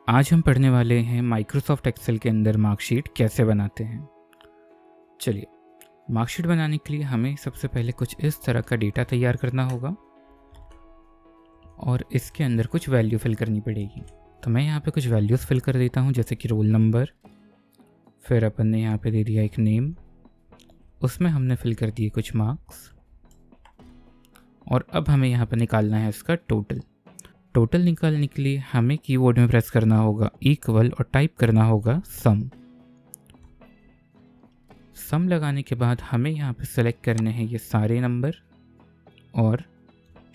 आज हम पढ़ने वाले हैं माइक्रोसॉफ्ट एक्सेल के अंदर मार्कशीट कैसे बनाते हैं। चलिए, मार्कशीट बनाने के लिए हमें सबसे पहले कुछ इस तरह का डेटा तैयार करना होगा और इसके अंदर कुछ वैल्यू फिल करनी पड़ेगी। तो मैं यहाँ पे कुछ वैल्यूज़ फिल कर देता हूँ, जैसे कि रोल नंबर, फिर अपन ने यहाँ पे दे दिया एक नेम, उसमें हमने फिल कर दिए कुछ मार्क्स, और अब हमें यहाँ पर निकालना है इसका टोटल। टोटल निकालने के लिए हमें कीबोर्ड में प्रेस करना होगा इक्वल और टाइप करना होगा सम लगाने के बाद हमें यहाँ पे सेलेक्ट करने हैं ये सारे नंबर और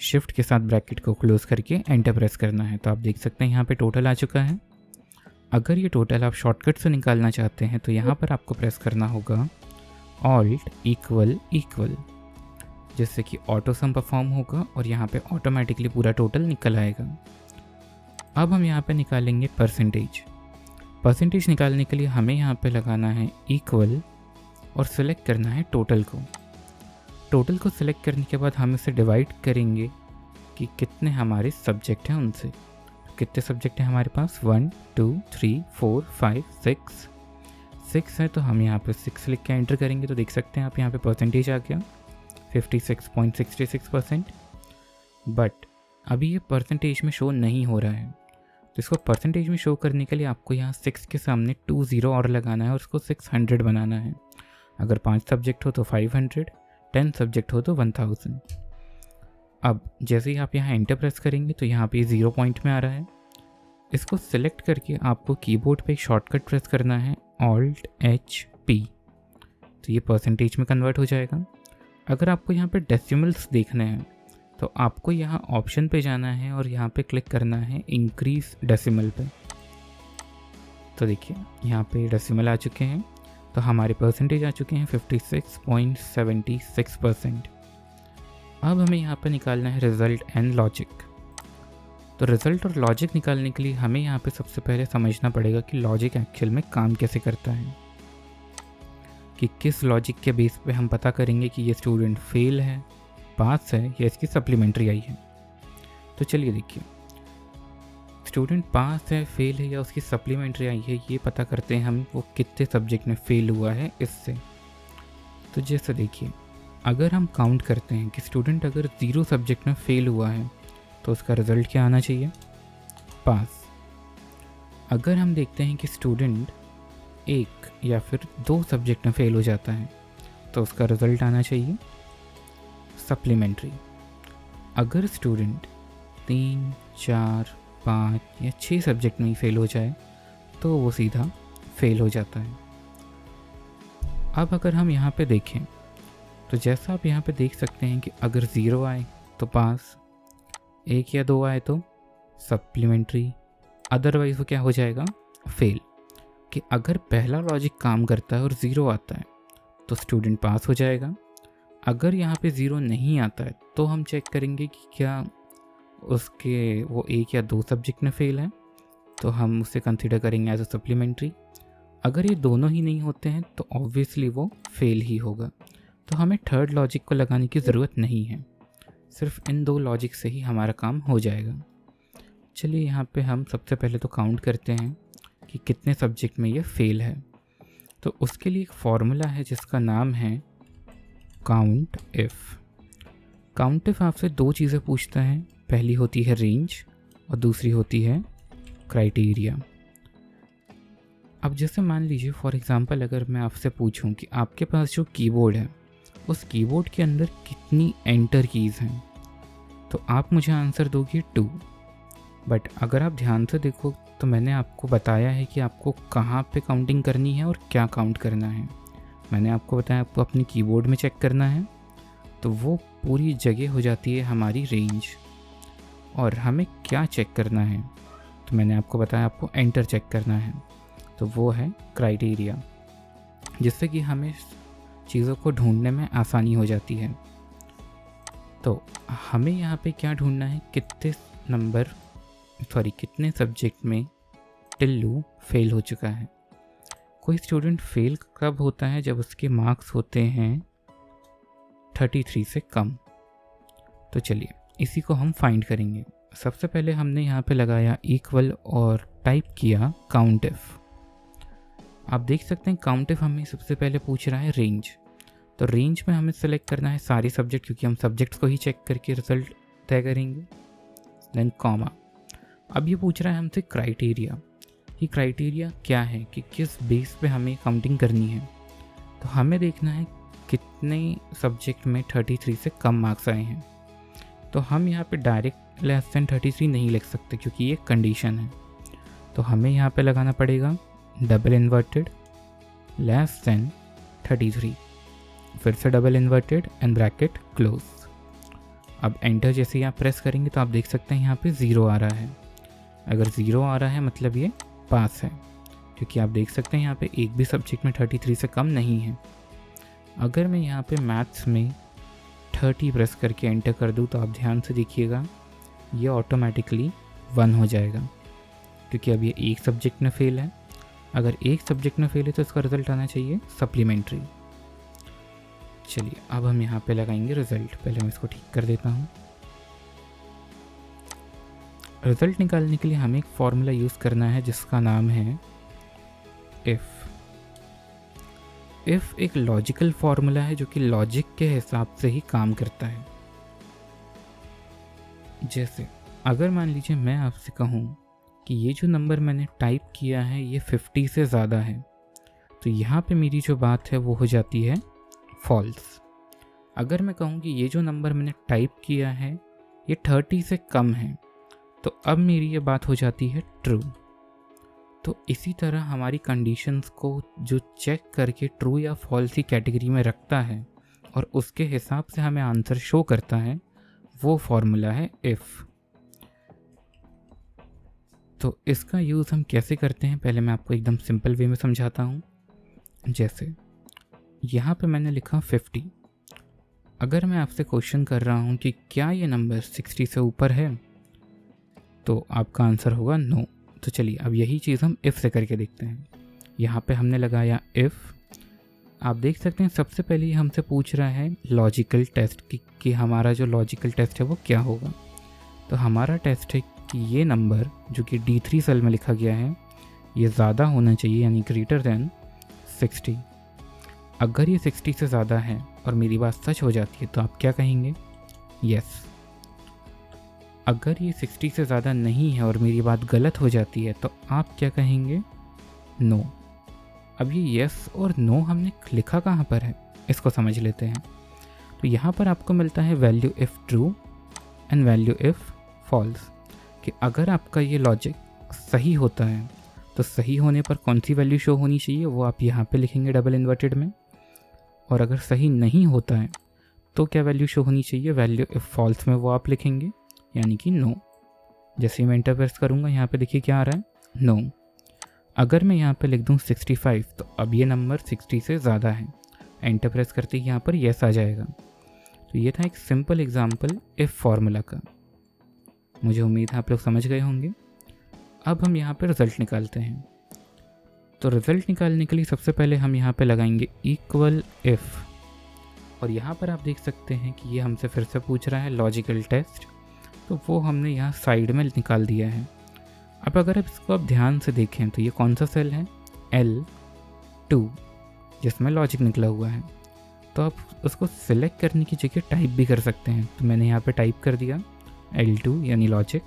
शिफ्ट के साथ ब्रैकेट को क्लोज करके एंटर प्रेस करना है। तो आप देख सकते हैं यहाँ पे टोटल आ चुका है। अगर ये टोटल आप शॉर्टकट से निकालना चाहते हैं तो यहाँ पर आपको प्रेस करना होगा ऑल्ट इक्वल इक्वल, जिससे कि ऑटो सम परफॉर्म होगा और यहाँ पे ऑटोमेटिकली पूरा टोटल निकल आएगा। अब हम यहाँ पे निकालेंगे परसेंटेज निकालने के लिए हमें यहाँ पे लगाना है इक्वल और सिलेक्ट करना है टोटल को सिलेक्ट करने के बाद हम इसे डिवाइड करेंगे कि कितने हमारे सब्जेक्ट हैं उनसे। कितने सब्जेक्ट हैं हमारे पास, 1 2 3 4 5 6 है, तो हम यहाँ पे 6 लिख के एंटर करेंगे। तो देख सकते हैं आप यहाँ पे परसेंटेज आ गया 56.66%। बट अभी ये परसेंटेज में शो नहीं हो रहा है, तो इसको परसेंटेज में शो करने के लिए आपको यहाँ 6 के सामने 20 और लगाना है और उसको 600 बनाना है। अगर 5 सब्जेक्ट हो तो 500, 10 सब्जेक्ट हो तो 1000। अब जैसे ही आप यहाँ एंटर प्रेस करेंगे तो यहाँ पे 0 पॉइंट में आ रहा है। इसको सिलेक्ट करके आपको कीबोर्ड पे एक शॉर्टकट प्रेस करना है ऑल्ट HP, तो ये परसेंटेज में कन्वर्ट हो जाएगा। अगर आपको यहाँ पे डेसिमल्स देखने हैं तो आपको यहाँ ऑप्शन पे जाना है और यहाँ पे क्लिक करना है इंक्रीज डेसिमल पे। तो देखिए यहाँ पे डेसिमल आ चुके हैं, तो हमारे परसेंटेज आ चुके हैं 56.76%। अब हमें यहाँ पे निकालना है रिज़ल्ट एंड लॉजिक। तो रिज़ल्ट और लॉजिक निकालने के लिए हमें यहाँ पे सबसे पहले समझना पड़ेगा कि लॉजिक एक्चुअल में काम कैसे करता है, कि किस लॉजिक के बेस पे हम पता करेंगे कि ये स्टूडेंट फेल है, पास है या इसकी सप्लीमेंट्री आई है। तो चलिए देखिए, स्टूडेंट पास है, फेल है या उसकी सप्लीमेंट्री आई है, ये पता करते हैं हम वो कितने सब्जेक्ट में फेल हुआ है इससे। तो जैसे देखिए, अगर हम काउंट करते हैं कि स्टूडेंट अगर 0 सब्जेक्ट में फेल हुआ है तो उसका रिज़ल्ट क्या आना चाहिए, पास। अगर हम देखते हैं कि स्टूडेंट 1 या फिर 2 सब्जेक्ट में फेल हो जाता है तो उसका रिज़ल्ट आना चाहिए सप्लीमेंट्री। अगर स्टूडेंट 3 4 5 या 6 सब्जेक्ट में ही फेल हो जाए तो वो सीधा फेल हो जाता है। अब अगर हम यहाँ पे देखें तो जैसा आप यहाँ पे देख सकते हैं कि अगर 0 आए तो पास, 1 या 2 आए तो सप्लीमेंट्री, अदरवाइज वो क्या हो जाएगा, फेल। कि अगर पहला लॉजिक काम करता है और 0 आता है तो स्टूडेंट पास हो जाएगा। अगर यहाँ पे 0 नहीं आता है तो हम चेक करेंगे कि क्या उसके वो 1 या 2 सब्जेक्ट में फेल है, तो हम उसे कंसीडर करेंगे एज अ सप्लीमेंट्री। अगर ये दोनों ही नहीं होते हैं तो ऑब्वियसली वो फेल ही होगा। तो हमें थर्ड लॉजिक को लगाने की ज़रूरत नहीं है, सिर्फ इन 2 लॉजिक से ही हमारा काम हो जाएगा। चलिए यहाँ पे हम सबसे पहले तो काउंट करते हैं कि कितने सब्जेक्ट में ये फेल है। तो उसके लिए एक फॉर्मूला है जिसका नाम है काउंट इफ़ आपसे 2 चीज़ें पूछता है, पहली होती है रेंज और दूसरी होती है क्राइटेरिया। अब जैसे मान लीजिए फॉर एग्जांपल, अगर मैं आपसे पूछूं कि आपके पास जो कीबोर्ड है उस कीबोर्ड के अंदर कितनी एंटर कीज़ हैं, तो आप मुझे आंसर दोगे 2। बट अगर आप ध्यान से देखो तो मैंने आपको बताया है कि आपको कहाँ पे काउंटिंग करनी है और क्या काउंट करना है। मैंने आपको बताया आपको अपने कीबोर्ड में चेक करना है, तो वो पूरी जगह हो जाती है हमारी रेंज। और हमें क्या चेक करना है, तो मैंने आपको बताया आपको एंटर चेक करना है, तो वो है क्राइटेरिया, जिससे कि हमें चीज़ों को ढूंढने में आसानी हो जाती है। तो हमें यहाँ पे क्या ढूंढना है, कितने सब्जेक्ट में टिल्लू फेल हो चुका है। कोई स्टूडेंट फेल कब होता है, जब उसके मार्क्स होते हैं 33 से कम। तो चलिए इसी को हम फाइंड करेंगे। सबसे पहले हमने यहाँ पे लगाया इक्वल और टाइप किया काउंट इफ। आप देख सकते हैं काउंट इफ हमें सबसे पहले पूछ रहा है रेंज, तो रेंज में हमें सेलेक्ट करना है सारे सब्जेक्ट, क्योंकि हम सब्जेक्ट्स को ही चेक करके रिजल्ट तय करेंगे। Then comma. अब ये पूछ रहा है हमसे क्राइटेरिया, कि क्राइटेरिया क्या है, कि किस बेस पे हमें काउंटिंग करनी है। तो हमें देखना है कितने सब्जेक्ट में 33 से कम मार्क्स आए हैं। तो हम यहाँ पे डायरेक्ट लेस देन 33 नहीं लिख सकते, क्योंकि ये कंडीशन है। तो हमें यहाँ पे लगाना पड़ेगा डबल इन्वर्टेड लेस देन 33, फिर से double inverted and bracket close. अब एंटर जैसे ही आप प्रेस करेंगे तो आप देख सकते हैं यहाँ पे 0 आ रहा है। अगर 0 आ रहा है मतलब ये पास है, क्योंकि आप देख सकते हैं यहाँ पे एक भी सब्जेक्ट में 33 से कम नहीं है। अगर मैं यहाँ पे मैथ्स में 30 प्रेस करके एंटर कर दूँ तो आप ध्यान से देखिएगा ये ऑटोमेटिकली 1 हो जाएगा, क्योंकि अब ये एक सब्जेक्ट में फेल है। अगर एक सब्जेक्ट में फेल है तो इसका रिजल्ट आना चाहिए सप्लीमेंट्री। चलिए अब हम यहाँ पे लगाएंगे रिजल्ट। पहले मैं इसको ठीक कर देता हूँ। रिजल्ट निकालने के लिए हमें एक फॉर्मूला यूज़ करना है जिसका नाम है इफ़। इफ़ एक लॉजिकल फॉर्मूला है जो कि लॉजिक के हिसाब से ही काम करता है। जैसे अगर मान लीजिए मैं आपसे कहूँ कि ये जो नंबर मैंने टाइप किया है ये 50 से ज़्यादा है, तो यहाँ पे मेरी जो बात है वो हो जाती है फॉल्स। अगर मैं कहूँ कि ये जो नंबर मैंने टाइप किया है ये 30 से कम है, तो अब मेरी ये बात हो जाती है ट्रू। तो इसी तरह हमारी कंडीशंस को जो चेक करके ट्रू या फॉल्स की कैटेगरी में रखता है और उसके हिसाब से हमें आंसर शो करता है, वो फॉर्मूला है इफ़। तो इसका यूज़ हम कैसे करते हैं पहले मैं आपको एकदम सिंपल वे में समझाता हूँ। जैसे यहाँ पे मैंने लिखा 50। अगर मैं आपसे क्वेश्चन कर रहा हूँ कि क्या ये नंबर 60 से ऊपर है, तो आपका आंसर होगा नो। तो चलिए अब यही चीज़ हम इफ़ से करके देखते हैं। यहाँ पे हमने लगाया इफ़। आप देख सकते हैं सबसे पहले ये हमसे पूछ रहा है लॉजिकल टेस्ट कि हमारा जो लॉजिकल टेस्ट है वो क्या होगा। तो हमारा टेस्ट है कि ये नंबर जो कि D3 सेल में लिखा गया है ये ज़्यादा होना चाहिए, यानी ग्रेटर देन 60। अगर ये 60 से ज़्यादा है और मेरी बात सच हो जाती है तो आप क्या कहेंगे? यस। अगर ये 60 से ज़्यादा नहीं है और मेरी बात गलत हो जाती है तो आप क्या कहेंगे? नो। अब ये यस और नो हमने लिखा कहाँ पर है, इसको समझ लेते हैं। तो यहाँ पर आपको मिलता है value if true and value if false, कि अगर आपका ये लॉजिक सही होता है तो सही होने पर कौन सी वैल्यू शो होनी चाहिए वो आप यहाँ पे लिखेंगे डबल इन्वर्टेड में, और अगर सही नहीं होता है तो क्या वैल्यू शो होनी चाहिए, वैल्यू इफ़ फॉल्स में वो आप लिखेंगे, यानी कि नो। जैसे ही मैं एंटर प्रेस करूँगा यहाँ पे देखिए क्या आ रहा है, नो। अगर मैं यहाँ पे लिख दूँ 65 तो अब ये नंबर 60 से ज़्यादा है। एंटर प्रेस करते ही यहाँ पर येस आ जाएगा। तो ये था एक सिंपल एग्जाम्पल इफ़ फार्मूला का। मुझे उम्मीद है आप लोग समझ गए होंगे। अब हम यहाँ पे रिज़ल्ट निकालते हैं। तो रिज़ल्ट निकालने के लिए सबसे पहले हम यहाँ पे लगाएंगे इक्वल इफ़, और यहाँ पर आप देख सकते हैं कि ये हमसे फिर से पूछ रहा है लॉजिकल टेस्ट, तो वो हमने यहाँ साइड में निकाल दिया है। अब अगर आप इसको आप ध्यान से देखें तो ये कौन सा सेल है, L2, जिसमें लॉजिक निकला हुआ है। तो आप उसको सिलेक्ट करने की जगह टाइप भी कर सकते हैं। तो मैंने यहाँ पे टाइप कर दिया L2 यानी लॉजिक।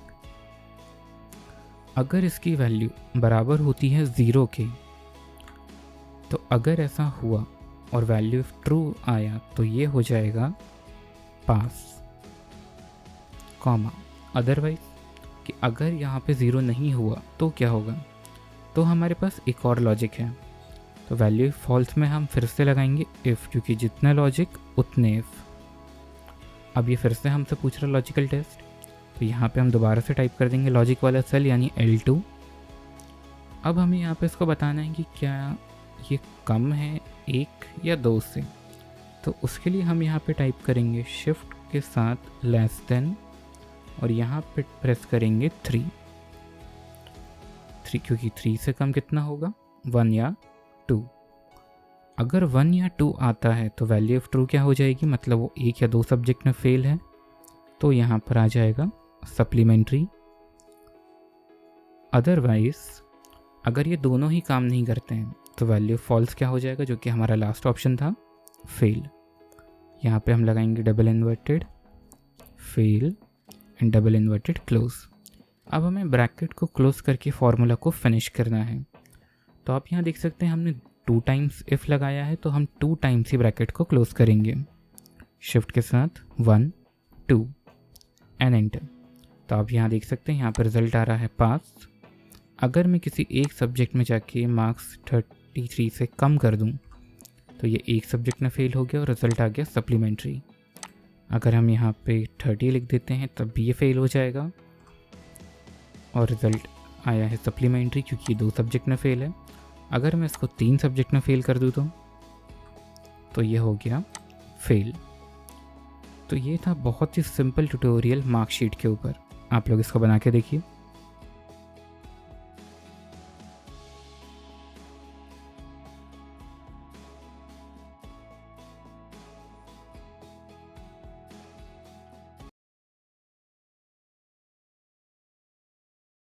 अगर इसकी वैल्यू बराबर होती है 0 के, तो अगर ऐसा हुआ और वैल्यू ट्रू आया तो ये हो जाएगा पास, कॉमा। अदरवाइज कि अगर यहाँ पे 0 नहीं हुआ तो क्या होगा, तो हमारे पास एक और लॉजिक है। तो वैल्यू फॉल्स में हम फिर से लगाएंगे इफ़, क्योंकि जितना लॉजिक उतने इफ़। अब ये फिर से हमसे पूछ रहा लॉजिकल टेस्ट, तो यहाँ पे हम दोबारा से टाइप कर देंगे लॉजिक वाला सेल यानी L2। अब हमें यहाँ पे इसको बताना है कि क्या ये कम है 1 या 2 से। तो उसके लिए हम यहाँ पे टाइप करेंगे शिफ्ट के साथ लेस देन, और यहाँ पे प्रेस करेंगे 3, क्योंकि 3 से कम कितना होगा, 1 या 2। अगर 1 या 2 आता है तो वैल्यू ऑफ ट्रू क्या हो जाएगी, मतलब वो 1 या 2 सब्जेक्ट में फेल है, तो यहाँ पर आ जाएगा सप्लीमेंट्री। अदरवाइज अगर ये दोनों ही काम नहीं करते हैं तो वैल्यू फॉल्स क्या हो जाएगा, जो कि हमारा लास्ट ऑप्शन था, फेल। यहाँ पे हम लगाएंगे double inverted fail and double inverted close. अब हमें ब्रैकेट को क्लोज करके फॉर्मूला को फिनिश करना है। तो आप यहाँ देख सकते हैं हमने 2 टाइम्स इफ़ लगाया है, तो हम 2 टाइम्स ही ब्रैकेट को क्लोज करेंगे शिफ्ट के साथ 1 2 एंड एंटर। तो आप यहाँ देख सकते हैं यहाँ पर रिजल्ट आ रहा है पास। अगर मैं किसी एक सब्जेक्ट में जाके मार्क्स 33 से कम कर दूँ तो ये एक सब्जेक्ट में फेल हो गया और रिज़ल्ट आ गया सप्लीमेंट्री। अगर हम यहाँ पे 30 लिख देते हैं तब भी ये फेल हो जाएगा और रिज़ल्ट आया है सप्लीमेंट्री, क्योंकि 2 सब्जेक्ट में फेल है। अगर मैं इसको 3 सब्जेक्ट में फेल कर दूँ तो ये हो गया फेल। तो ये था बहुत ही सिंपल ट्यूटोरियल मार्कशीट के ऊपर। आप लोग इसको बना के देखिए।